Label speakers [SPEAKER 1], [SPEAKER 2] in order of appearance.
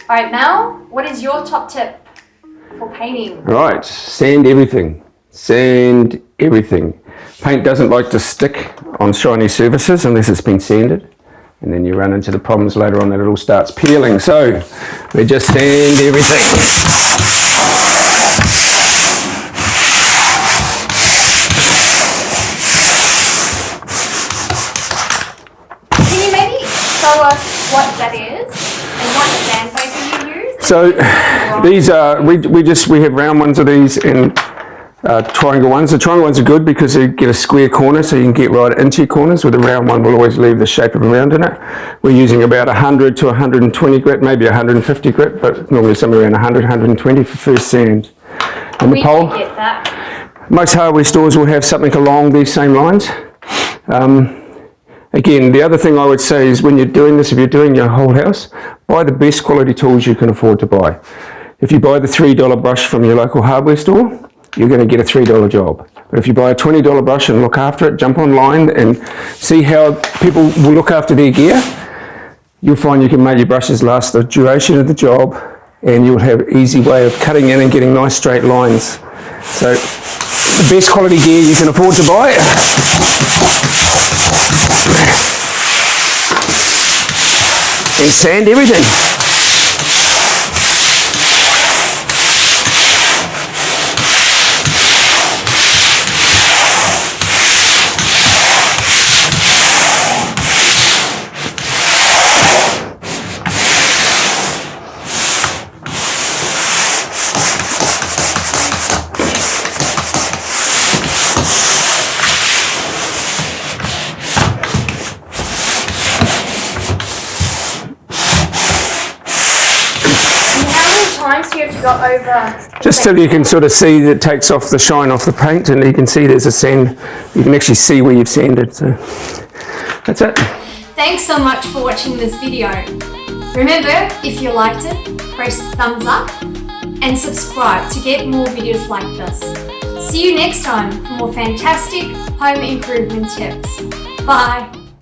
[SPEAKER 1] Alright, Mel, what is your top tip for painting?
[SPEAKER 2] Right, sand everything. Sand everything. Paint doesn't like to stick on shiny surfaces unless it's been sanded. And then you run into the problems later on that it all starts peeling. So, we just sand everything.
[SPEAKER 1] Can you maybe show us what that is and what sandpaper you use?
[SPEAKER 2] So these are, we have round ones of these and triangle ones. The triangle ones are good because they get a square corner so you can get right into your corners, where the round one will always leave the shape of a round in it. We're using about 100 to 120 grit, maybe 150 grit, but normally somewhere around 100, 120 for first sand. And the pole,
[SPEAKER 1] get that.
[SPEAKER 2] most hardware stores will have something along these same lines. Again, the other thing I would say is when you're doing this, if you're doing your whole house, buy the best quality tools you can afford to buy. If you buy the $3 brush from your local hardware store, you're going to get a $3 job. But if you buy a $20 brush and look after it, jump online and see how people will look after their gear, you'll find you can make your brushes last the duration of the job, and you'll have an easy way of cutting in and getting nice straight lines. So the best quality gear you can afford to buy. And sand everything.
[SPEAKER 1] Times you have to go over
[SPEAKER 2] Just till you can sort of see that it takes off the shine off the paint, and you can see there's a sand, you can actually see where you've sanded. So that's it.
[SPEAKER 1] Thanks so much for watching this video. Remember, if you liked it, press thumbs up and subscribe to get more videos like this. See you next time for more fantastic home improvement tips. Bye.